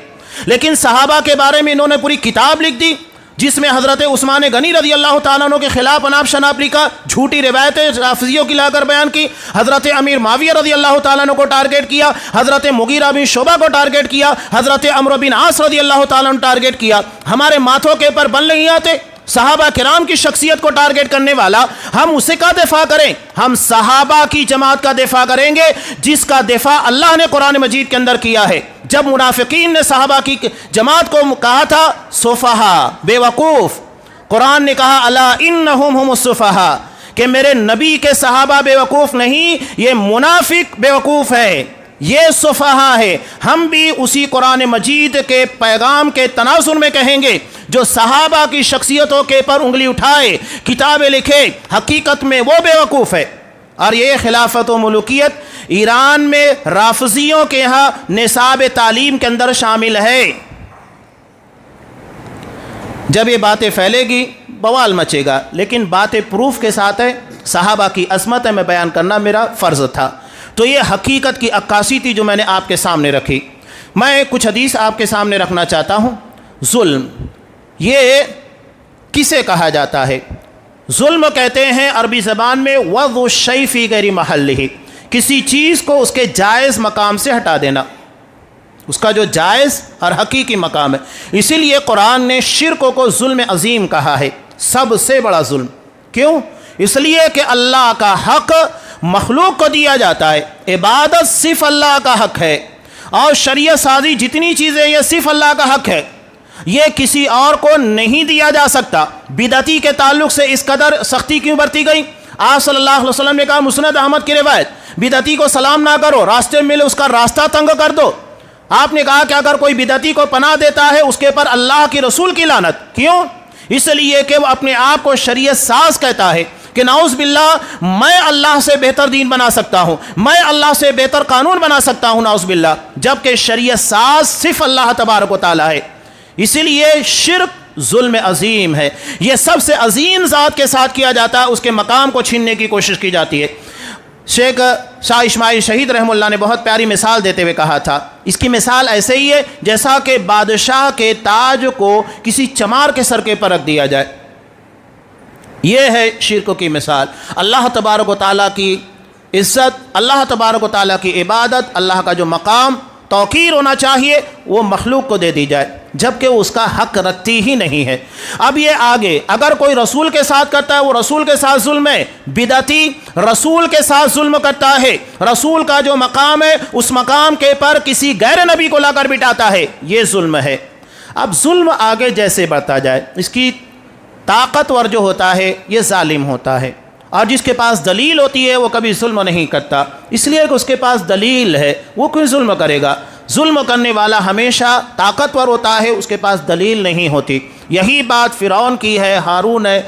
لیکن صحابہ کے بارے میں انہوں نے پوری کتاب لکھ دی, جس میں حضرت عثمان غنی رضی اللہ تعالیٰ عنہ کے خلاف اناپ شناپ لکھا، جھوٹی روایتیں رافضیوں کی لا کر بیان کی، حضرت امیر معاویہ رضی اللہ تعالیٰ عنہ کو ٹارگٹ کیا، حضرت مغیرہ بن شعبہ کو ٹارگٹ کیا، حضرت عمرو بن عاص رضی اللہ تعالیٰ عنہ ٹارگٹ کیا۔ ہمارے ماتھوں کے پر بل نہیں آتے صحابہ کرام کی شخصیت کو ٹارگٹ کرنے والا، ہم اسے کا دفاع کریں؟ ہم صحابہ کی جماعت کا دفاع کریں گے جس کا دفاع اللہ نے قرآن مجید کے اندر کیا ہے۔ جب منافقین نے صحابہ کی جماعت کو کہا تھا صفہا، بے وقوف، قرآن نے کہا الا انہم ہم الصفہا، کہ میرے نبی کے صحابہ بے وقوف نہیں، یہ منافق بے وقوف ہے، یہ صفہا ہے۔ ہم بھی اسی قرآن مجید کے پیغام کے تناظر میں کہیں گے جو صحابہ کی شخصیتوں کے پر انگلی اٹھائے، کتابیں لکھے، حقیقت میں وہ بے وقوف ہے۔ اور یہ خلافت و ملوکیت ایران میں رافضیوں کے ہاں نصاب تعلیم کے اندر شامل ہے۔ جب یہ باتیں پھیلے گی بوال مچے گا، لیکن باتیں پروف کے ساتھ ہے، صحابہ کی عظمت میں بیان کرنا میرا فرض تھا۔ تو یہ حقیقت کی عکاسی تھی جو میں نے آپ کے سامنے رکھی۔ میں کچھ حدیث آپ کے سامنے رکھنا چاہتا ہوں۔ ظلم، یہ کسے کہا جاتا ہے؟ ظلم کہتے ہیں عربی زبان میں وضع الشیء فی غیر محلہ، کسی چیز کو اس کے جائز مقام سے ہٹا دینا، اس کا جو جائز اور حقیقی مقام ہے۔ اسی لیے قرآن نے شرک کو ظلم عظیم کہا ہے، سب سے بڑا ظلم۔ کیوں؟ اس لیے کہ اللہ کا حق مخلوق کو دیا جاتا ہے، عبادت صرف اللہ کا حق ہے، اور شریعت سازی جتنی چیزیں یہ صرف اللہ کا حق ہے، یہ کسی اور کو نہیں دیا جا سکتا۔ بدعتی کے تعلق سے اس قدر سختی کیوں برتی گئی؟ آپ صلی اللہ علیہ وسلم نے کہا، مسند احمد کی روایت، بدعتی کو سلام نہ کرو، راستے میں ملے اس کا راستہ تنگ کر دو۔ آپ نے کہا کہ اگر کوئی بدعتی کو پناہ دیتا ہے اس کے پر اللہ کی رسول کی لعنت۔ کیوں؟ اس لیے کہ وہ اپنے آپ کو شریعت ساز کہتا ہے کہ نعوذ باللہ میں اللہ سے بہتر دین بنا سکتا ہوں، میں اللہ سے بہتر قانون بنا سکتا ہوں، نعوذ باللہ، جبکہ شریعت ساز صرف اللہ تبارک و تعالی ہے۔ اسی لیے شرک ظلم عظیم ہے، یہ سب سے عظیم ذات کے ساتھ کیا جاتا ہے، اس کے مقام کو چھیننے کی کوشش کی جاتی ہے۔ شیخ شاہ اسماعیل شہید رحمہ اللہ نے بہت پیاری مثال دیتے ہوئے کہا تھا، اس کی مثال ایسے ہی ہے جیسا کہ بادشاہ کے تاج کو کسی چمار کے سر کے پر رکھ دیا جائے۔ یہ ہے شرک کی مثال۔ اللہ تبارک و تعالیٰ کی عزت، اللہ تبارک و تعالیٰ کی عبادت، اللہ کا جو مقام توقیر ہونا چاہیے وہ مخلوق کو دے دی جائے، جبکہ اس کا حق رکھتی ہی نہیں ہے۔ اب یہ آگے اگر کوئی رسول کے ساتھ کرتا ہے وہ رسول کے ساتھ ظلم ہے، بدعتی رسول کے ساتھ ظلم کرتا ہے، رسول کا جو مقام ہے اس مقام کے پر کسی غیر نبی کو لا کر بٹھاتا ہے، یہ ظلم ہے۔ اب ظلم آگے جیسے بڑھتا جائے، اس کی طاقتور جو ہوتا ہے یہ ظالم ہوتا ہے، اور جس کے پاس دلیل ہوتی ہے وہ کبھی ظلم نہیں کرتا، اس لیے کہ اس کے پاس دلیل ہے، وہ کیوں ظلم کرے گا؟ ظلم کرنے والا ہمیشہ طاقتور ہوتا ہے، اس کے پاس دلیل نہیں ہوتی۔ یہی بات فرعون کی ہے، ہارون ہے،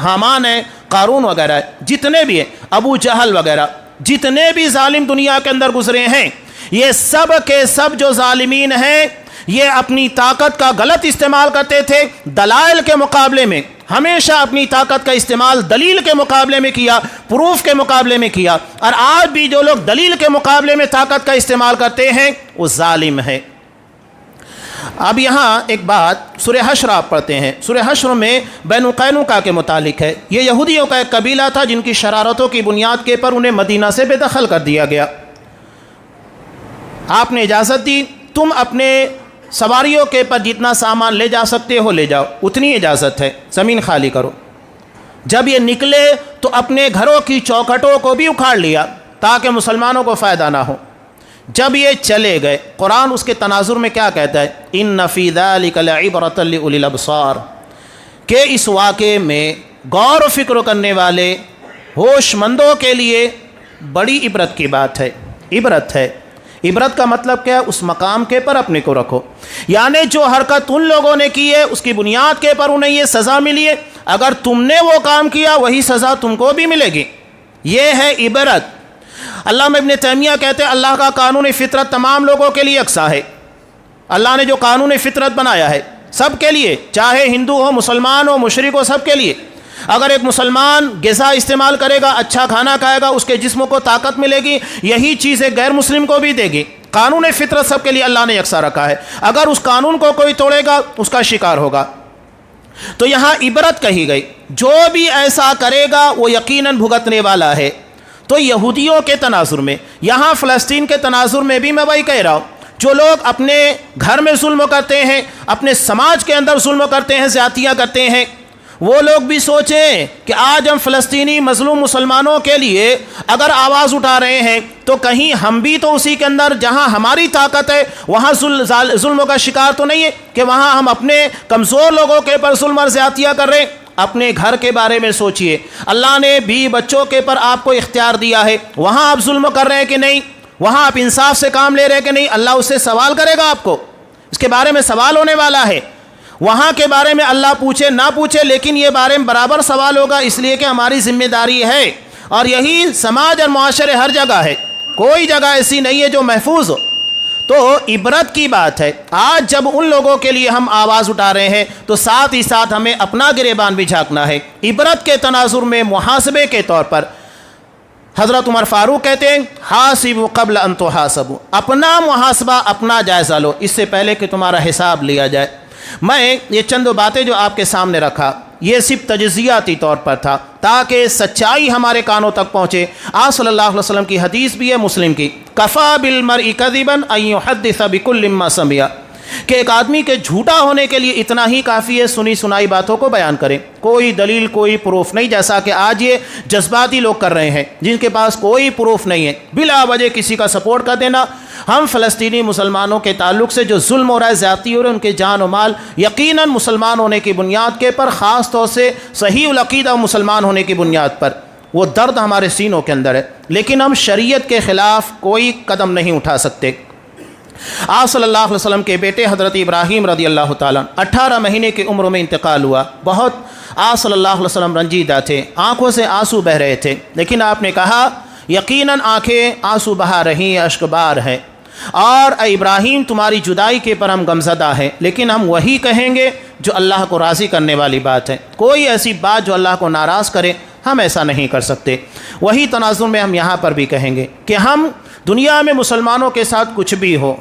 حامان ہے، قارون وغیرہ ہے، جتنے بھی ہیں، ابو جہل وغیرہ، جتنے بھی ظالم دنیا کے اندر گزرے ہیں، یہ سب کے سب جو ظالمین ہیں یہ اپنی طاقت کا غلط استعمال کرتے تھے، دلائل کے مقابلے میں ہمیشہ اپنی طاقت کا استعمال دلیل کے مقابلے میں کیا، پروف کے مقابلے میں کیا، اور آج بھی جو لوگ دلیل کے مقابلے میں طاقت کا استعمال کرتے ہیں وہ ظالم ہے۔ اب یہاں ایک بات سورہ حشر آپ پڑھتے ہیں، سورہ حشر میں بنو قینقاع کے متعلق ہے۔ یہ یہودیوں کا ایک قبیلہ تھا جن کی شرارتوں کی بنیاد کے پر انہیں مدینہ سے بے دخل کر دیا گیا۔ آپ نے اجازت دی، تم اپنے سواریوں کے پر جتنا سامان لے جا سکتے ہو لے جاؤ، اتنی اجازت ہے، زمین خالی کرو۔ جب یہ نکلے تو اپنے گھروں کی چوکھٹوں کو بھی اکھاڑ لیا تاکہ مسلمانوں کو فائدہ نہ ہو۔ جب یہ چلے گئے، قرآن اس کے تناظر میں کیا کہتا ہے؟ ان فی ذلک لعبرۃ لاولی الابصار، کہ اس واقعے میں غور و فکر کرنے والے ہوش مندوں کے لیے بڑی عبرت کی بات ہے۔ عبرت ہے، عبرت کا مطلب کیا ہے؟ اس مقام کے پر اپنے کو رکھو، یعنی جو حرکت ان لوگوں نے کی ہے اس کی بنیاد کے پر انہیں یہ سزا ملی ہے، اگر تم نے وہ کام کیا وہی سزا تم کو بھی ملے گی، یہ ہے عبرت۔ علامہ ابن تیمیہ کہتے ہیں اللہ کا قانون فطرت تمام لوگوں کے لیے یکساں ہے۔ اللہ نے جو قانون فطرت بنایا ہے سب کے لیے، چاہے ہندو ہو، مسلمان ہو، مشرک ہو، سب کے لیے۔ اگر ایک مسلمان غذا استعمال کرے گا، اچھا کھانا کھائے گا، اس کے جسم کو طاقت ملے گی، یہی چیز ایک غیر مسلم کو بھی دے گی۔ قانون فطرت سب کے لیے اللہ نے یکساں رکھا ہے، اگر اس قانون کو کوئی توڑے گا اس کا شکار ہوگا۔ تو یہاں عبرت کہی گئی، جو بھی ایسا کرے گا وہ یقیناً بھگتنے والا ہے۔ تو یہودیوں کے تناظر میں، یہاں فلسطین کے تناظر میں بھی میں وہی کہہ رہا ہوں، جو لوگ اپنے گھر میں ظلم کرتے ہیں، اپنے سماج کے اندر ظلم کرتے ہیں، زیادتیاں کرتے ہیں، وہ لوگ بھی سوچیں کہ آج ہم فلسطینی مظلوم مسلمانوں کے لیے اگر آواز اٹھا رہے ہیں تو کہیں ہم بھی تو اسی کے اندر جہاں ہماری طاقت ہے وہاں ظلم کا شکار تو نہیں ہے کہ وہاں ہم اپنے کمزور لوگوں کے پر ظلم اور زیادتیاں کر رہے ہیں۔ اپنے گھر کے بارے میں سوچئے، اللہ نے بھی بچوں کے پر آپ کو اختیار دیا ہے، وہاں آپ ظلم کر رہے ہیں کہ نہیں، وہاں آپ انصاف سے کام لے رہے ہیں کہ نہیں، اللہ اس سے سوال کرے گا، آپ کو اس کے بارے میں سوال ہونے والا ہے۔ وہاں کے بارے میں اللہ پوچھے نہ پوچھے لیکن یہ بارے میں برابر سوال ہوگا، اس لیے کہ ہماری ذمہ داری ہے، اور یہی سماج اور معاشرے ہر جگہ ہے، کوئی جگہ ایسی نہیں ہے جو محفوظ ہو۔ تو عبرت کی بات ہے، آج جب ان لوگوں کے لیے ہم آواز اٹھا رہے ہیں تو ساتھ ہی ساتھ ہمیں اپنا گریبان بھی جھانکنا ہے۔ عبرت کے تناظر میں محاسبے کے طور پر حضرت عمر فاروق کہتے ہیں حاسبوا قبل ان تحاسبوا، اپنا محاسبہ، اپنا جائزہ لو اس سے پہلے کہ تمہارا حساب لیا جائے۔ میں یہ چند باتیں جو آپ کے سامنے رکھا یہ صرف تجزیاتی طور پر تھا تاکہ سچائی ہمارے کانوں تک پہنچے۔ آپ صلی اللہ علیہ وسلم کی حدیث بھی ہے مسلم کی، کفا بالمرء کذبا ان یحدث بکل ما سمع، کہ ایک آدمی کے جھوٹا ہونے کے لیے اتنا ہی کافی ہے سنی سنائی باتوں کو بیان کرے، کوئی دلیل کوئی پروف نہیں، جیسا کہ آج یہ جذباتی لوگ کر رہے ہیں جن کے پاس کوئی پروف نہیں ہے، بلا وجہ کسی کا سپورٹ کر دینا۔ ہم فلسطینی مسلمانوں کے تعلق سے جو ظلم ہو رہا ہے، زیادتی ہو رہا ہے، ان کے جان و مال یقیناً مسلمان ہونے کی بنیاد کے پر، خاص طور سے صحیح العقیدہ مسلمان ہونے کی بنیاد پر، وہ درد ہمارے سینوں کے اندر ہے، لیکن ہم شریعت کے خلاف کوئی قدم نہیں اٹھا سکتے۔ آپ صلی اللہ علیہ وسلم کے بیٹے حضرت ابراہیم رضی اللہ تعالیٰ 18 مہینے کی عمر میں انتقال ہوا، بہت آپ صلی اللہ علیہ وسلم رنجیدہ تھے، آنکھوں سے آنسو بہ رہے تھے، لیکن آپ نے کہا یقیناً آنکھیں آنسو بہا رہی ہیں، اشک بار ہیں، اور اے ابراہیم تمہاری جدائی کے پر ہم غمزدہ ہیں، لیکن ہم وہی کہیں گے جو اللہ کو راضی کرنے والی بات ہے، کوئی ایسی بات جو اللہ کو ناراض کرے ہم ایسا نہیں کر سکتے۔ وہی تناظر میں ہم یہاں پر بھی کہیں گے کہ ہم دنیا میں مسلمانوں کے ساتھ کچھ بھی ہو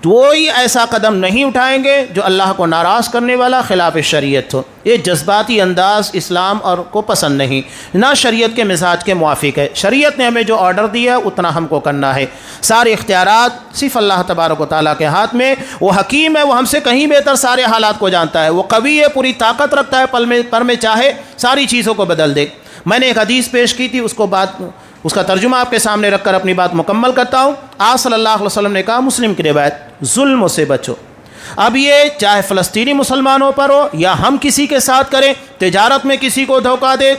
کوئی ایسا قدم نہیں اٹھائیں گے جو اللہ کو ناراض کرنے والا خلاف شریعت ہو۔ یہ جذباتی انداز اسلام اور کو پسند نہیں، نہ شریعت کے مزاج کے موافق ہے۔ شریعت نے ہمیں جو آرڈر دیا اتنا ہم کو کرنا ہے، سارے اختیارات صرف اللہ تبارک و تعالیٰ کے ہاتھ میں، وہ حکیم ہے، وہ ہم سے کہیں بہتر سارے حالات کو جانتا ہے، وہ قوی ہے، پوری طاقت رکھتا ہے، پر میں چاہے ساری چیزوں کو بدل دے۔ میں نے ایک حدیث پیش کی تھی، اس کا ترجمہ آپ کے سامنے رکھ کر اپنی بات مکمل کرتا ہوں۔ آپ صلی اللہ علیہ وسلم نے کہا، مسلم کی روایت، ظلم سے بچو۔ اب یہ چاہے فلسطینی مسلمانوں پر ہو یا ہم کسی کے ساتھ کریں، تجارت میں کسی کو دھوکہ دے،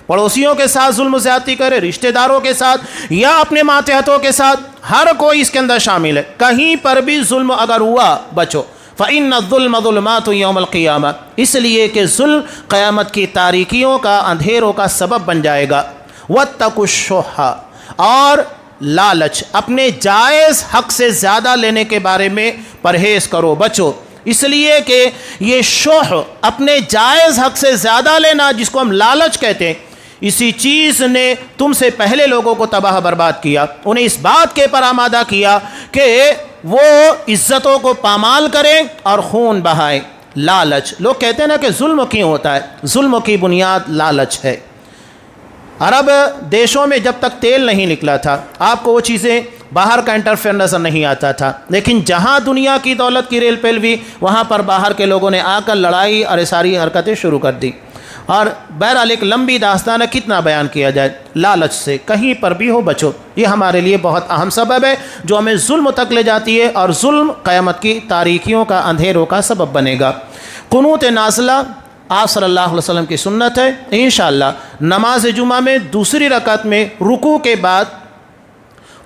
پڑوسیوں کے ساتھ ظلم و زیادتی کرے، رشتہ داروں کے ساتھ یا اپنے ماتحتوں کے ساتھ، ہر کوئی اس کے اندر شامل ہے، کہیں پر بھی ظلم اگر ہوا بچو۔ فَإِنَّ الظُّلْمَ ظُلُمَاتٌ يَوْمَ الْقِيَامَةِ، اس لیے کہ ظلم قیامت کی تاریکیوں کا، اندھیروں کا سبب بن جائے گا۔ وَاتَّقُوا الشُّحَّ، اور لالچ، اپنے جائز حق سے زیادہ لینے کے بارے میں پرہیز کرو، بچو، اس لیے کہ یہ شح، اپنے جائز حق سے زیادہ لینا جس کو ہم لالچ کہتے ہیں، اسی چیز نے تم سے پہلے لوگوں کو تباہ برباد کیا، انہیں اس بات کے پر آمادہ کیا کہ وہ عزتوں کو پامال کریں اور خون بہائیں۔ لالچ، لوگ کہتے ہیں نا کہ ظلم کیوں ہوتا ہے، ظلم کی بنیاد لالچ ہے۔ عرب دیشوں میں جب تک تیل نہیں نکلا تھا آپ کو وہ چیزیں باہر کا انٹرفیئر نظر نہیں آتا تھا، لیکن جہاں دنیا کی دولت کی ریل پیلوی وہاں پر باہر کے لوگوں نے آ کر لڑائی اور ساری حرکتیں شروع کر دی، اور بہرحال ایک لمبی داستان ہے، کتنا بیان کیا جائے۔ لالچ سے کہیں پر بھی ہو بچو، یہ ہمارے لیے بہت اہم سبب ہے جو ہمیں ظلم تک لے جاتی ہے، اور ظلم قیامت کی تاریکیوں کا، اندھیروں کا سبب بنے گا۔ قنوت نازلہ آپ صلی اللہ علیہ وسلم کی سنت ہے، انشاءاللہ نماز جمعہ میں دوسری رکعت میں رکوع کے بعد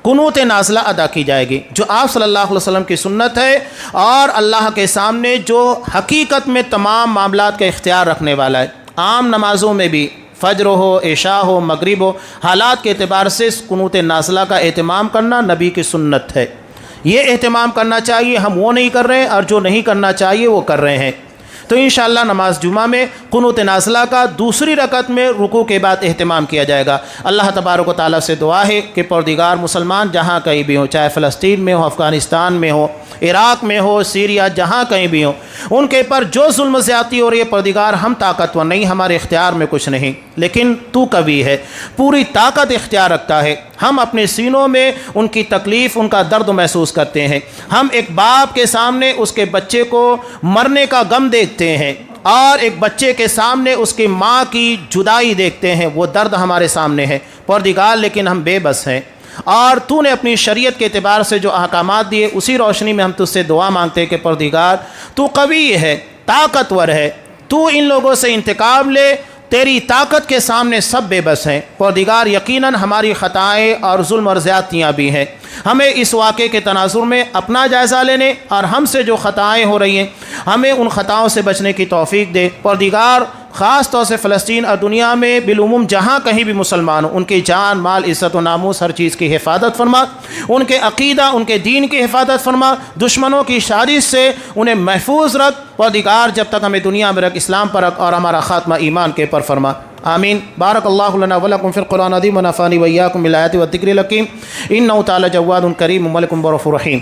قنوت نازلہ ادا کی جائے گی، جو آپ صلی اللہ علیہ وسلم کی سنت ہے، اور اللہ کے سامنے جو حقیقت میں تمام معاملات کا اختیار رکھنے والا ہے۔ عام نمازوں میں بھی فجر ہو، عشاء ہو، مغرب ہو، حالات کے اعتبار سے قنوت نازلہ کا اہتمام کرنا نبی کی سنت ہے، یہ اہتمام کرنا چاہیے، ہم وہ نہیں کر رہے ہیں، اور جو نہیں کرنا چاہیے وہ کر رہے ہیں۔ تو انشاءاللہ نماز جمعہ میں قنوت نازلہ کا دوسری رکعت میں رکوع کے بعد اہتمام کیا جائے گا۔ اللہ تبارک و تعالیٰ سے دعا ہے کہ پروردگار مسلمان جہاں کہیں بھی ہوں، چاہے فلسطین میں ہو، افغانستان میں ہو، عراق میں ہو، سیریا، جہاں کہیں بھی ہوں، ان کے پر جو ظلم زیادتی ہو رہی ہے، پروردگار ہم طاقتور نہیں، ہمارے اختیار میں کچھ نہیں، لیکن تو قوی ہے، پوری طاقت اختیار رکھتا ہے۔ ہم اپنے سینوں میں ان کی تکلیف، ان کا درد محسوس کرتے ہیں۔ ہم ایک باپ کے سامنے اس کے بچے کو مرنے کا غم دیکھتے ہیں، اور ایک بچے کے سامنے اس کی ماں کی جدائی دیکھتے ہیں، وہ درد ہمارے سامنے ہے پروردگار، لیکن ہم بے بس ہیں۔ اور تو نے اپنی شریعت کے اعتبار سے جو احکامات دیے، اسی روشنی میں ہم تجھ سے دعا مانگتے ہیں کہ پروردگار تو قوی ہے، طاقتور ہے، تو ان لوگوں سے انتقام لے، تیری طاقت کے سامنے سب بے بس ہیں۔ پروردگار یقیناً ہماری خطائیں اور ظلم اور زیادتیاں بھی ہیں، ہمیں اس واقعے کے تناظر میں اپنا جائزہ لینے اور ہم سے جو خطائیں ہو رہی ہیں ہمیں ان خطاؤں سے بچنے کی توفیق دے۔ پروردگار خاص طور سے فلسطین اور دنیا میں بالعموم جہاں کہیں بھی مسلمان ہوں، ان کی جان، مال، عزت و ناموس، ہر چیز کی حفاظت فرما، ان کے عقیدہ، ان کے دین کی حفاظت فرما، دشمنوں کی سازش سے انہیں محفوظ رکھ۔ پروردگار جب تک ہمیں دنیا میں رکھ، اسلام پر رکھ، اور ہمارا خاتمہ ایمان کے پر فرما، آمین۔ بارک اللہ لنا ولکم فی القرآن العظیم ونفعنی وإیاکم بالآیات والذکر الحکیم، انہ تعالی جواد کریم ملک غفور رحیم۔